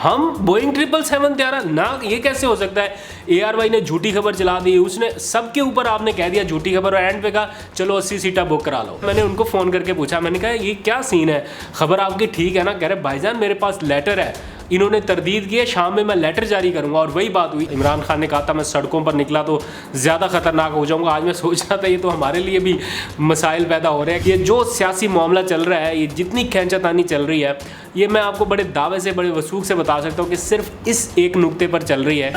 हम बोइंग 777 त्यारा ना, ये कैसे हो सकता है। ARY ने झूठी खबर चला दी, उसने सबके ऊपर आपने कह दिया झूठी खबर, और एंड पे कहा चलो 80 सीटा बुक करा लो। मैंने उनको फ़ोन करके पूछा, मैंने कहा ये क्या सीन है, खबर आपकी ठीक है ना। कह रहे भाईजान मेरे पास लेटर है, इन्होंने तरदीद की है, शाम में मैं लेटर जारी करूंगा। और वही बात हुई। इमरान खान ने कहा था मैं सड़कों पर निकला तो ज़्यादा ख़तरनाक हो जाऊंगा। आज मैं सोच रहा था ये तो हमारे लिए भी मसाइल पैदा हो रहे हैं। ये जो सियासी मामला चल रहा है, ये जितनी खींचातानी चल रही है, ये मैं आपको बड़े दावे से, बड़े वसूख से बता सकता हूँ कि सिर्फ इस एक नुक्ते पर चल रही है।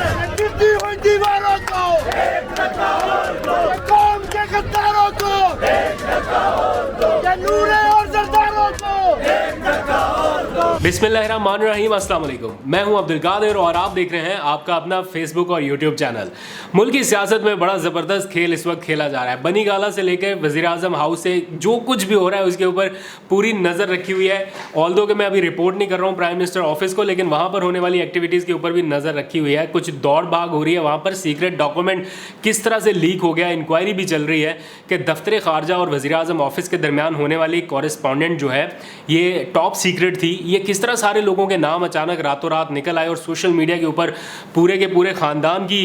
बिस्मिल्लाहिर्रहमानिर्रहीम, अस्सलाम वालेकुम। मैं हूं अब्दुल कादिर और आप देख रहे हैं आपका अपना फेसबुक और यूट्यूब चैनल। मुल्क की सियासत में बड़ा ज़बरदस्त खेल इस वक्त खेला जा रहा है। बनी गाला से लेकर वज़ीर आज़म हाउस से जो कुछ भी हो रहा है उसके ऊपर पूरी नज़र रखी हुई है। ऑल्दो कि मैं अभी रिपोर्ट नहीं कर रहा हूँ प्राइम मिनिस्टर ऑफिस को, लेकिन वहाँ पर होने वाली एक्टिविटीज़ के ऊपर भी नज़र रखी हुई है। कुछ दौड़ भाग हो रही है वहाँ पर, सीक्रेट डॉक्यूमेंट किस तरह से लीक हो गया, इंक्वायरी भी चल रही है कि दफ्तर ख़ारजा और वज़ीर आज़म ऑफिस के दरमियान होने वाली कॉरेस्पॉन्डेंट जो है ये टॉप सीक्रेट थी। ये किस तरह सारे लोगों के नाम अचानक रातों रात निकल आए और सोशल मीडिया के ऊपर पूरे के पूरे ख़ानदान की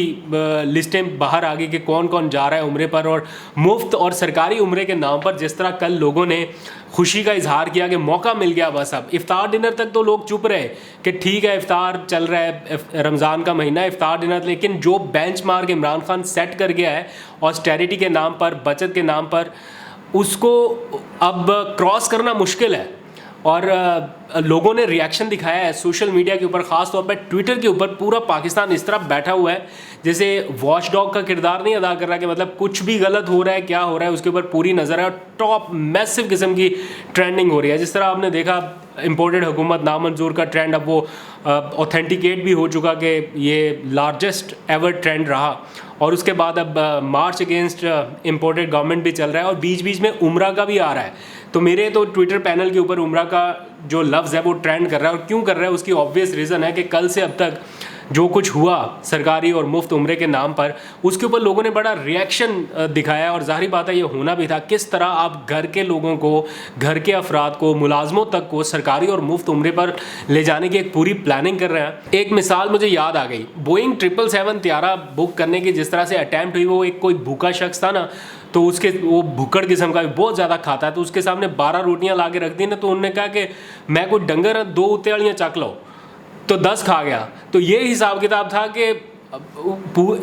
लिस्टें बाहर आ गई कि कौन कौन जा रहा है उम्रे पर, और मुफ्त और सरकारी उम्रे के नाम पर जिस तरह कल लोगों ने खुशी का इजहार किया कि मौका मिल गया। बस अब इफ्तार डिनर तक तो लोग चुप रहे कि ठीक है इफ्तार चल रहा है, रमज़ान का महीना, इफ्तार डिनर, लेकिन जो बेंचमार्क इमरान खान सेट कर गया है ऑस्टेरिटी के नाम पर, बचत के नाम पर, उसको अब क्रॉस करना मुश्किल है। और लोगों ने रिएक्शन दिखाया है सोशल मीडिया के ऊपर, ख़ास तौर पर ट्विटर के ऊपर। पूरा पाकिस्तान इस तरह बैठा हुआ है जैसे वॉच डॉग का किरदार नहीं अदा कर रहा, कि मतलब कुछ भी गलत हो रहा है, क्या हो रहा है उसके ऊपर पूरी नज़र है। और टॉप मैसिव किस्म की ट्रेंडिंग हो रही है। जिस तरह आपने देखा इम्पोर्टेड हुकूमत नामंजूर का ट्रेंड, अब वो ऑथेंटिकेट भी हो चुका कि ये लार्जेस्ट एवर ट्रेंड रहा। और उसके बाद अब मार्च अगेंस्ट इम्पोर्टेड गवर्नमेंट भी चल रहा है, और बीच बीच में उम्रा का भी आ रहा है। तो मेरे तो ट्विटर पैनल के ऊपर उम्रा का जो लफ्ज़ है वो ट्रेंड कर रहा है। और क्यों कर रहा है उसकी ऑब्वियस रीज़न है कि कल से अब तक जो कुछ हुआ सरकारी और मुफ्त उम्रे के नाम पर, उसके ऊपर लोगों ने बड़ा रिएक्शन दिखाया। और जाहिर बात है ये होना भी था। किस तरह आप घर के लोगों को, घर के अफराद को, मुलाजमों तक को सरकारी और मुफ्त उम्रे पर ले जाने की एक पूरी प्लानिंग कर रहे हैं। एक मिसाल मुझे याद आ गई, बोइंग 777 त्यारा बुक करने की जिस तरह से अटैम्प्ट हुई, वो एक कोई भूखा शख्स था ना, तो उसके वो भुक्कड़ किस्म का बहुत ज़्यादा खाता है, तो उसके सामने 12 रोटियां ला के रख दी ना, तो उन्होंने कहा कि मैं कोई डंगर 2 उतेलियाँ चक लो, तो 10 खा गया। तो ये हिसाब किताब था कि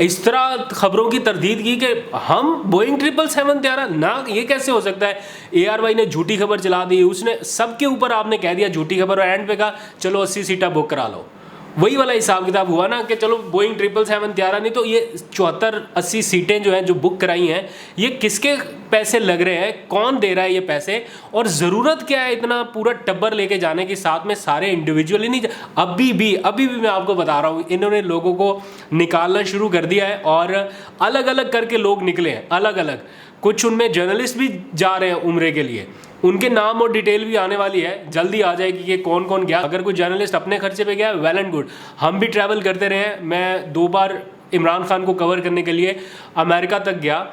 इस तरह खबरों की तरदीद की कि हम बोइंग 777 त्यारा ना, ये कैसे हो सकता है। ARY ने झूठी खबर चला दी, उसने सबके ऊपर आपने कह दिया झूठी खबर, और एंड पे कहा चलो 80 सीटा बुक करा लो। वही वाला हिसाब किताब हुआ ना कि चलो बोइंग 777 त्यारा नहीं तो ये 74-80 सीटें जो हैं जो बुक कराई हैं, ये किसके पैसे लग रहे हैं, कौन दे रहा है ये पैसे, और ज़रूरत क्या है इतना पूरा टब्बर लेके जाने की, साथ में सारे इंडिविजुअली नहीं। अभी भी मैं आपको बता रहा हूँ, इन्होंने लोगों को निकालना शुरू कर दिया है और अलग अलग करके लोग निकले हैं, अलग अलग। कुछ उनमें जर्नलिस्ट भी जा रहे हैं उम्रे के लिए, उनके नाम और डिटेल भी आने वाली है, जल्दी आ जाएगी कि कौन कौन गया। अगर कोई जर्नलिस्ट अपने खर्चे पे गया, वेल एंड गुड। हम भी ट्रैवल करते रहे हैं, मैं 2 बार इमरान खान को कवर करने के लिए अमेरिका तक गया,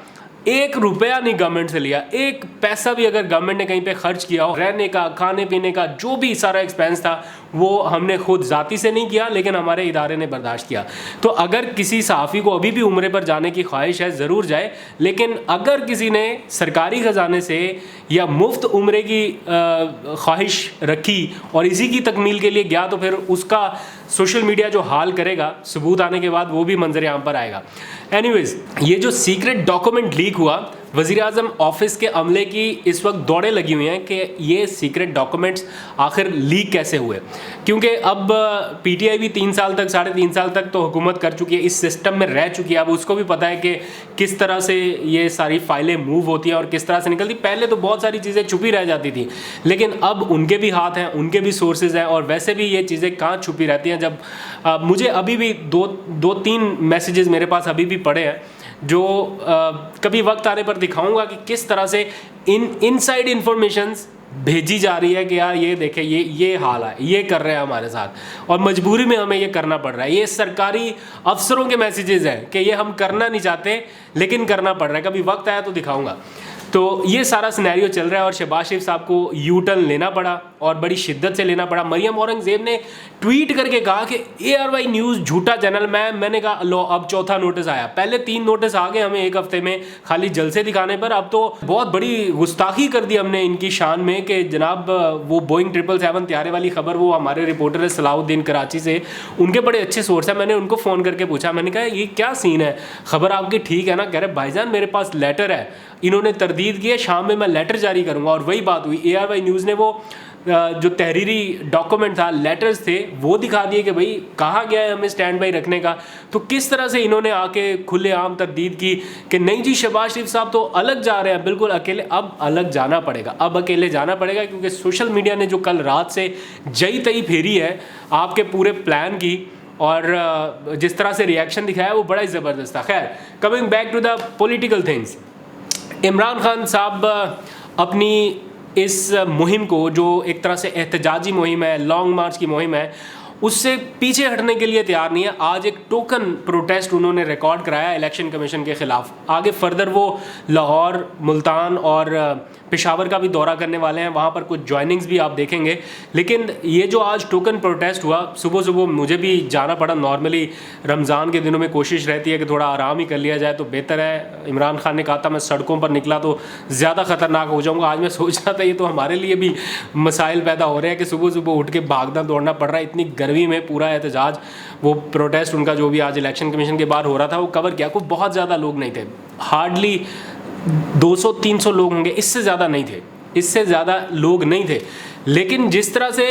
1 रुपया नहीं गवर्नमेंट से लिया, 1 पैसा भी अगर गवर्नमेंट ने कहीं पे खर्च किया हो, रहने का, खाने पीने का, जो भी सारा एक्सपेंस था वो हमने खुद ज़ाती से नहीं किया, लेकिन हमारे इदारे ने बर्दाश्त किया। तो अगर किसी सहाफ़ी को अभी भी उम्रे पर जाने की ख्वाहिश है ज़रूर जाए, लेकिन अगर किसी ने सरकारी ख़जाने से या मुफ्त उम्रे की ख्वाहिश रखी और इसी की तकमील के लिए गया, तो फिर उसका सोशल मीडिया जो हाल करेगा सबूत आने के बाद, वो भी मंजर आम पर आएगा। एनीवेज, ये जो सीक्रेट डॉक्यूमेंट लीक हुआ, वज़ीर आज़म ऑफिस के अमले की इस वक्त दौड़ें लगी हुई हैं कि ये सीक्रेट डॉक्यूमेंट्स आखिर लीक कैसे हुए। क्योंकि अब PTI भी 3 साल तक, 3.5 साल तक तो हुकूमत कर चुकी है, इस सिस्टम में रह चुकी है। अब उसको भी पता है कि किस तरह से ये सारी फाइलें मूव होती हैं और किस तरह से निकलती। पहले तो बहुत सारी चीज़ें छुपी रह जाती थी, लेकिन अब उनके भी हाथ हैं, उनके भी सोर्सेज हैं, और वैसे भी ये चीज़ें कहाँ छुपी रहती हैं। जब मुझे अभी भी 2-3 मैसेजेस मेरे पास अभी भी पड़े हैं जो कभी वक्त आने पर दिखाऊंगा कि किस तरह से इनसाइड इंफॉर्मेशंस भेजी जा रही है कि यार ये देखें, ये हाल है, ये कर रहे हैं हमारे साथ, और मजबूरी में हमें ये करना पड़ रहा है। ये सरकारी अफसरों के मैसेजेस हैं कि ये हम करना नहीं चाहते लेकिन करना पड़ रहा है, कभी वक्त आया तो दिखाऊंगा। तो ये सारा सिनेरियो चल रहा है और शहबाज शरीफ साहब को यू टर्न लेना पड़ा। और बड़ी शिद्दत से लेना पड़ा। मरियम औरंगज़ेब ने ट्वीट करके कहा कि ARY न्यूज़ झूठा चैनल। मैंने कहा लो अब चौथा नोटिस आया, पहले 3 नोटिस आ गए हमें एक हफ्ते में खाली जलसे दिखाने पर। अब तो बहुत बड़ी गुस्ताखी कर दी हमने इनकी शान में कि जनाब वो बोइंग 777 त्यारे वाली खबर, वो हमारे रिपोर्टर है सलाहुद्दीन कराची से, उनके बड़े अच्छे सोर्स है। मैंने उनको फ़ोन करके पूछा, मैंने कहा ये क्या सीन है, खबर आपकी ठीक है ना? कह रहे भाईजान मेरे पास लेटर है, इन्होंने तरदीद की है, शाम में मैं लेटर जारी करूँगा। और वही बात हुई, ARY न्यूज़ ने वो जो तहरीरी डॉक्यूमेंट था, लेटर्स थे, वो दिखा दिए कि भाई कहा गया है हमें स्टैंड बाई रखने का। तो किस तरह से इन्होंने आके खुलेआम तरदीद की कि नहीं जी शहबाज शरीफ साहब तो अलग जा रहे हैं, बिल्कुल अकेले। अब अलग जाना पड़ेगा, अब अकेले जाना पड़ेगा, क्योंकि सोशल मीडिया ने जो कल रात से जई तई फेरी है आपके पूरे प्लान की और जिस तरह से रिएक्शन दिखाया वो बड़ा ही ज़बरदस्त था। खैर, coming back to the political things, Imran Khan साहब अपनी इस मुहिम को, जो एक तरह से एहतजाजी मुहिम है, लॉन्ग मार्च की मुहिम है, उससे पीछे हटने के लिए तैयार नहीं है। आज एक टोकन प्रोटेस्ट उन्होंने रिकॉर्ड कराया इलेक्शन कमीशन के ख़िलाफ़। आगे फर्दर वो लाहौर, मुल्तान और पेशावर का भी दौरा करने वाले हैं, वहाँ पर कुछ ज्वाइनिंग्स भी आप देखेंगे। लेकिन ये जो आज टोकन प्रोटेस्ट हुआ, सुबह सुबह मुझे भी जाना पड़ा। नॉर्मली रमज़ान के दिनों में कोशिश रहती है कि थोड़ा आराम ही कर लिया जाए तो बेहतर है। इमरान खान ने कहा था मैं सड़कों पर निकला तो ज़्यादा ख़तरनाक हो जाऊँगा। आज मैं सोच रहा था ये तो हमारे लिए भी मसाइल पैदा हो रहे हैं कि सुबह सुबह उठ के भागना दौड़ना पड़ रहा है। इतनी गर्मी में पूरा एहतजाज, वो प्रोटेस्ट उनका जो भी आज इलेक्शन कमीशन के बाहर हो रहा था, वो कवर किया। कोई बहुत ज़्यादा लोग नहीं थे, हार्डली 200-300 लोग होंगे, इससे ज़्यादा नहीं थे, इससे ज़्यादा लोग नहीं थे। लेकिन जिस तरह से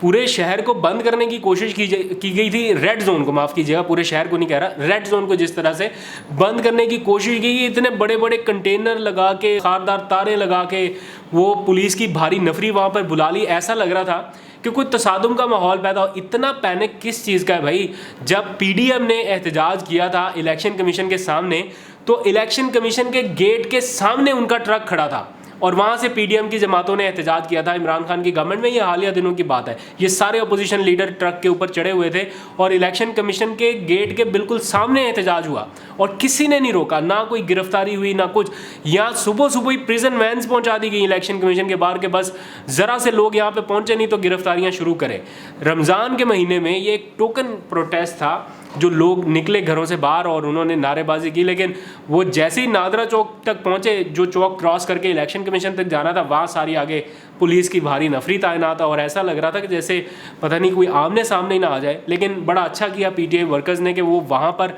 पूरे शहर को बंद करने की कोशिश की गई थी, रेड जोन को, माफ़ कीजिएगा, पूरे शहर को नहीं कह रहा, रेड जोन को जिस तरह से बंद करने की कोशिश की गई, इतने बड़े बड़े कंटेनर लगा के, खारदार तारे लगा के, वो पुलिस की भारी नफरी वहाँ पर बुला ली। ऐसा लग रहा था कि कोई तसादुम का माहौल पैदा हो। इतना पैनिक किस चीज़ का है भाई? जब PDM ने एहतजाज किया था इलेक्शन कमीशन के सामने, तो इलेक्शन कमीशन के गेट के सामने उनका ट्रक खड़ा था और वहाँ से PDM की जमातों ने एहतजाज किया था। इमरान खान की गवर्नमेंट में ये हालिया दिनों की बात है, ये सारे अपोजिशन लीडर ट्रक के ऊपर चढ़े हुए थे और इलेक्शन कमीशन के गेट के बिल्कुल सामने एहतजाज हुआ और किसी ने नहीं रोका, ना कोई गिरफ्तारी हुई ना कुछ। यहाँ सुबह सुबह ही प्रिजन वैन्स पहुँचा दी गई इलेक्शन कमीशन के बाहर के, बस ज़रा से लोग यहाँ पे पहुँचे नहीं तो गिरफ्तारियाँ शुरू करें। रमज़ान के महीने में ये एक टोकन प्रोटेस्ट था, जो लोग निकले घरों से बाहर और उन्होंने नारेबाजी की। लेकिन वो जैसे ही नादरा चौक तक पहुँचे, जो चौक क्रॉस करके इलेक्शन कमीशन तक जाना था, वहाँ सारी आगे पुलिस की भारी नफरी तैनात था और ऐसा लग रहा था कि जैसे पता नहीं कोई आमने सामने ही ना आ जाए। लेकिन बड़ा अच्छा किया PTI वर्कर्स ने कि वो वहाँ पर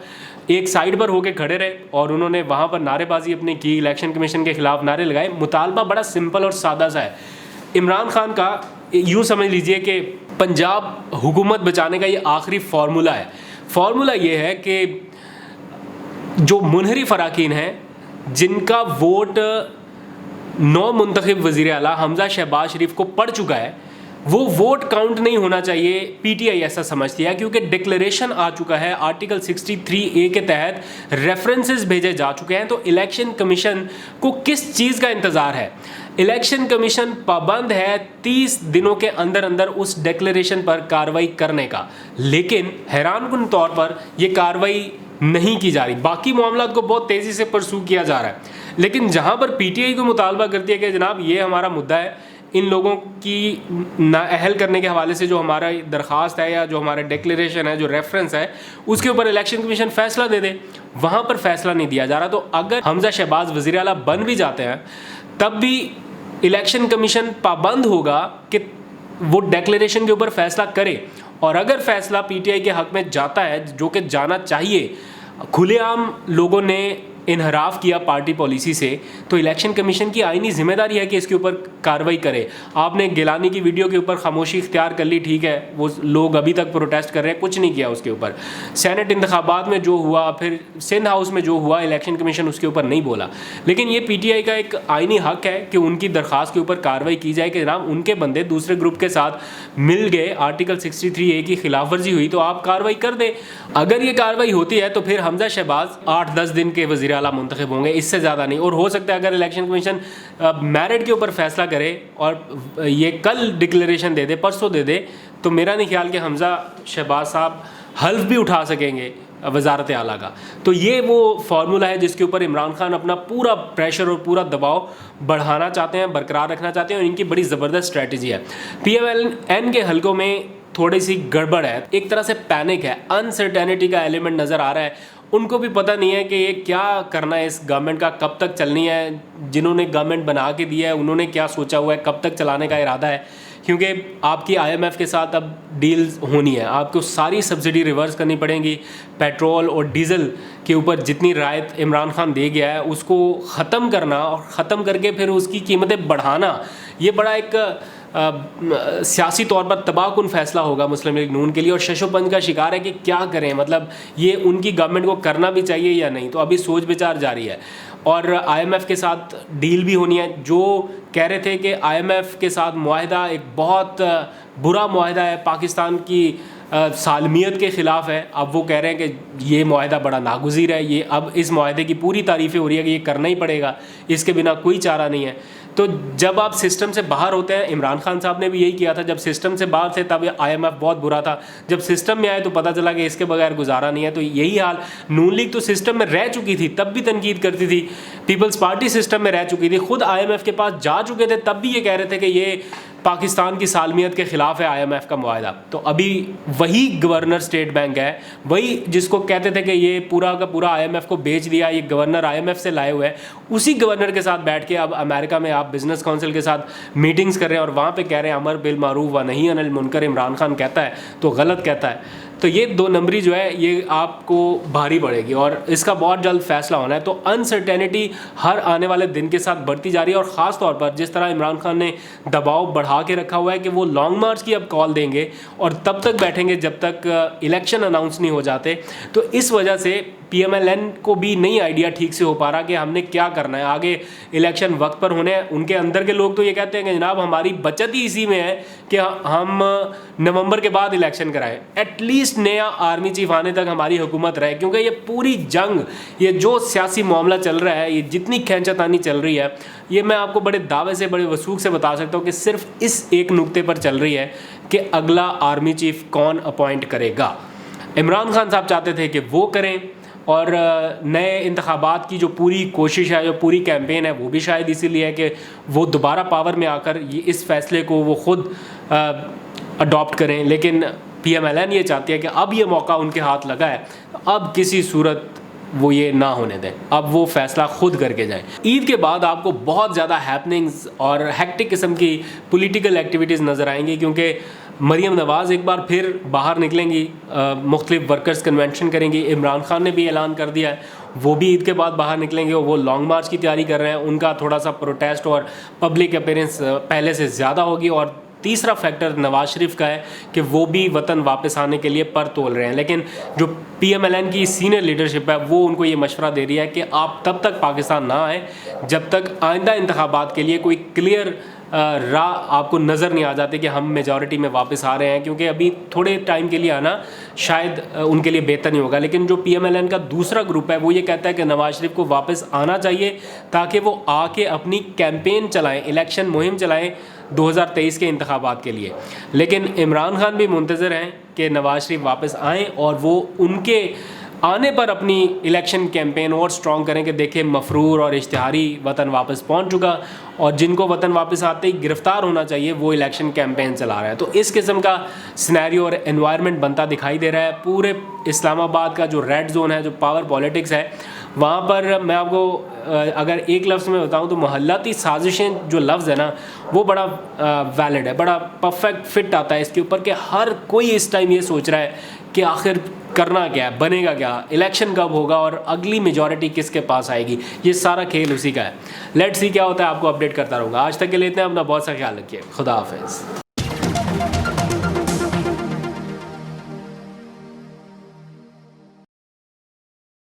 एक साइड पर होके खड़े रहे और उन्होंने वहाँ पर नारेबाजी अपनी की, इलेक्शन कमीशन के खिलाफ नारे लगाए। मुतालबा बड़ा सिंपल और सादा सा है। इमरान खान का यूँ समझ लीजिए कि पंजाब हुकूमत बचाने का ये आखिरी फार्मूला है। फार्मूला ये है कि जो मुनहरिफ अराकीन हैं, जिनका वोट 9 मुंतखब वज़ीर आला हमज़ा शहबाज शरीफ को पड़ चुका है, वो वोट काउंट नहीं होना चाहिए। PTI ऐसा समझती है क्योंकि डिक्लेरेशन आ चुका है, आर्टिकल 63A के तहत रेफरेंसेस भेजे जा चुके हैं। तो इलेक्शन कमीशन को किस चीज़ का इंतज़ार है? इलेक्शन कमीशन पाबंद है 30 दिनों के अंदर अंदर उस डिक्लेरेशन पर कार्रवाई करने का, लेकिन हैरानकुन तौर पर यह कार्रवाई नहीं की जा रही। बाकी मामला को बहुत तेज़ी से परसू किया जा रहा है, लेकिन जहां पर PTI को मुतालबा करती है कि जनाब ये हमारा मुद्दा है, इन लोगों की नाअहल करने के हवाले से जो हमारा दरख्वास्त है या जो हमारा डिक्लेरेशन है, जो रेफरेंस है, उसके ऊपर इलेक्शन कमीशन फैसला दे दे, वहाँ पर फैसला नहीं दिया जा रहा। तो अगर हमज़ा शहबाज वज़ीर आला बन भी जाते हैं, तब भी इलेक्शन कमीशन पाबंद होगा कि वो डिक्लेरेशन के ऊपर फैसला करे। और अगर फैसला PTI के हक़ में जाता है, जो कि जाना चाहिए, खुलेआम लोगों ने इनहराफ किया पार्टी पॉलिसी से, तो इलेक्शन कमीशन की आईनी जिम्मेदारी है कि इसके ऊपर कार्रवाई करे। आपने गिलानी की वीडियो के ऊपर खामोशी इख्तियार कर ली, ठीक है, वो लोग अभी तक प्रोटेस्ट कर रहे हैं, कुछ नहीं किया उसके ऊपर। सेनेट इंतखाबात में जो हुआ, फिर सिंध हाउस में जो हुआ, इलेक्शन कमीशन उसके ऊपर नहीं बोला। लेकिन ये PTI का एक आईनी हक़ है कि उनकी दरख्वास्त के ऊपर कार्रवाई की जाए कि जनाब उनके बंदे दूसरे ग्रुप के साथ मिल गए, आर्टिकल 63A की खिलाफ वर्जी हुई, तो आप कार्रवाई कर दें। अगर ये कार्रवाई होती है तो फिर हमज़ा शहबाज 8-10 दिन के वज़ीर आला मुंतखब होंगे, इससे ज़्यादा नहीं। और हो सकता है अगर इलेक्शन कमीशन मेरिट के ऊपर फैसला करे और ये कल डिक्लेरेशन दे दे, परसों दे दे, तो मेरा नहीं ख्याल कि हमज़ा शहबाज साहब हल्फ भी उठा सकेंगे वजारत आला का। तो ये वो फार्मूला है जिसके ऊपर इमरान खान अपना पूरा प्रेशर और पूरा दबाव बढ़ाना चाहते हैं, बरकरार रखना चाहते हैं, और इनकी बड़ी ज़बरदस्त स्ट्रैटेजी है। PMLN के हलकों में थोड़ी सी गड़बड़ है, एक तरह से पैनिक है, अनसर्टेनिटी का एलिमेंट नज़र आ रहा है। उनको भी पता नहीं है कि ये क्या करना है, इस गवर्नमेंट का कब तक चलनी है, जिन्होंने गवर्नमेंट बना के दिया है उन्होंने क्या सोचा हुआ है, कब तक चलाने का इरादा है। क्योंकि आपकी IMF के साथ अब डील्स होनी है, आपको सारी सब्सिडी रिवर्स करनी पड़ेगी। पेट्रोल और डीज़ल के ऊपर जितनी रायत इमरान खान दे गया है उसको ख़त्म करना, और ख़त्म करके फिर उसकी कीमतें बढ़ाना, ये बड़ा एक सियासी तौर पर तबाहकुन फैसला होगा मुस्लिम लीग नून के लिए। और शशोपंज का शिकार है कि क्या करें, मतलब ये उनकी गवर्नमेंट को करना भी चाहिए या नहीं। तो अभी सोच विचार जारी है। और IMF के साथ डील भी होनी है। जो कह रहे थे कि IMF के साथ मुआहदा एक बहुत बुरा मुआहदा है, पाकिस्तान की सालमियत के ख़िलाफ़ है, अब वो कह रहे हैं कि ये मुआहदा बड़ा नागुज़ीर है। ये अब इस मुआहदे की पूरी तारीफ़ें हो रही है कि ये करना ही पड़ेगा, इसके बिना कोई चारा नहीं है। तो जब आप सिस्टम से बाहर होते हैं, इमरान खान साहब ने भी यही किया था, जब सिस्टम से बाहर थे तब IMF बहुत बुरा था, जब सिस्टम में आए तो पता चला कि इसके बगैर गुजारा नहीं है। तो यही हाल, नून लीग तो सिस्टम में रह चुकी थी तब भी तनकीद करती थी, पीपल्स पार्टी सिस्टम में रह चुकी थी, खुद IMF के पास जा चुके थे तब भी ये कह रहे थे कि ये पाकिस्तान की सालमियत के ख़िलाफ़ है IMF का मुआहदा। तो अभी वही गवर्नर स्टेट बैंक है, वही जिसको कहते थे कि ये पूरा का पूरा IMF को बेच दिया, ये गवर्नर IMF से लाए हुए हैं, उसी गवर्नर के साथ बैठ के अब अमेरिका में आप बिज़नेस काउंसिल के साथ मीटिंग्स कर रहे हैं और वहाँ पे कह रहे हैं अमर बिल मारूफ व नही अनिल मुनकर। इमरान खान कहता है तो गलत कहता है। तो ये 2 नंबरी जो है ये आपको भारी पड़ेगी और इसका बहुत जल्द फैसला होना है। तो अनसर्टेनिटी हर आने वाले दिन के साथ बढ़ती जा रही है, और ख़ास तौर पर जिस तरह इमरान खान ने दबाव बढ़ा के रखा हुआ है कि वो लॉन्ग मार्च की अब कॉल देंगे और तब तक बैठेंगे जब तक इलेक्शन अनाउंस नहीं हो जाते। तो इस वजह से PMLN को भी नहीं आइडिया ठीक से हो पा रहा कि हमने क्या करना है, आगे इलेक्शन वक्त पर होने हैं। उनके अंदर के लोग तो ये कहते हैं कि जनाब हमारी बचत ही इसी में है कि हम नवंबर के बाद इलेक्शन कराएं, एटलीस्ट नया आर्मी चीफ आने तक हमारी हुकूमत रहे। क्योंकि ये पूरी जंग, ये जो सियासी मामला चल रहा है, ये जितनी खींचातानी चल रही है, ये मैं आपको बड़े दावे से, बड़े वसूख से बता सकता हूँ कि सिर्फ इस एक नुक्ते पर चल रही है कि अगला आर्मी चीफ कौन अपॉइंट करेगा। इमरान खान साहब चाहते थे कि वो करें, और नए इंतखाबात की जो पूरी कोशिश है, जो पूरी कैंपेन है, वो भी शायद इसीलिए है कि वो दोबारा पावर में आकर ये इस फैसले को वो ख़ुद अडॉप्ट करें। लेकिन PMLN ये चाहती है कि अब ये मौका उनके हाथ लगा है, अब किसी सूरत वो ये ना होने दें, अब वो फैसला खुद करके जाएं। ईद के बाद आपको बहुत ज़्यादा हैपनिंग्स और हेक्टिक किस्म की पॉलिटिकल एक्टिविटीज़ नज़र आएंगी, क्योंकि मरीम नवाज़ एक बार फिर बाहर निकलेंगी, मुख्तलिफ वर्कर्स कन्वेंशन करेंगी। इमरान खान ने भी ऐलान कर दिया है वो भी ईद के बाद बाहर निकलेंगे, वो लॉन्ग मार्च की तैयारी कर रहे हैं। उनका थोड़ा सा प्रोटेस्ट और पब्लिक अपीयरेंस पहले से ज़्यादा होगी। और तीसरा फैक्टर नवाज शरीफ का है कि वो भी वतन वापस आने के लिए पर तोल रहे हैं। लेकिन जो PMLN की सीनियर लीडरशिप है वो उनको ये मशवरा दे रही है कि आप तब तक पाकिस्तान ना आए जब तक आइंदा इंतखाबात के लिए कोई क्लियर राह आपको नज़र नहीं आ जाती कि हम मेजॉरिटी में वापस आ रहे हैं। क्योंकि अभी थोड़े टाइम के लिए आना शायद उनके लिए बेहतर नहीं होगा। लेकिन जो PMLN का दूसरा ग्रुप है वो ये कहता है कि नवाज शरीफ को वापस आना चाहिए ताकि वो आके अपनी कैंपेन चलाएं, इलेक्शन मुहिम चलाएं 2023 के इंतखाबात के लिए। लेकिन इमरान खान भी मुंतज़र हैं कि नवाज शरीफ वापस आएँ और वो उनके आने पर अपनी इलेक्शन कैंपेन और स्ट्रॉन्ग करें कि देखें मफरूर और इश्तिहारी वतन वापस पहुंच चुका, और जिनको वतन वापस आते ही गिरफ्तार होना चाहिए वो इलेक्शन कैंपेन चला रहा है। तो इस किस्म का सिनेरियो और एनवायरनमेंट बनता दिखाई दे रहा है। पूरे इस्लामाबाद का जो रेड जोन है, जो पावर पॉलिटिक्स है, वहाँ पर मैं आपको अगर एक लफ्ज़ में बताऊँ तो मोहल्लाती साजिशें जो लफ्ज़ है ना वो बड़ा वैलिड है, बड़ा परफेक्ट फिट आता है इसके ऊपर कि हर कोई इस टाइम ये सोच रहा है कि आखिर करना क्या है, बनेगा क्या, इलेक्शन कब होगा और अगली मेजॉरिटी किसके पास आएगी। ये सारा खेल उसी का है। लेट्स सी क्या होता है, आपको अपडेट करता रहूँगा। आज तक के लिए इतना, अपना बहुत सा ख्याल रखिए। खुदा हाफिज़।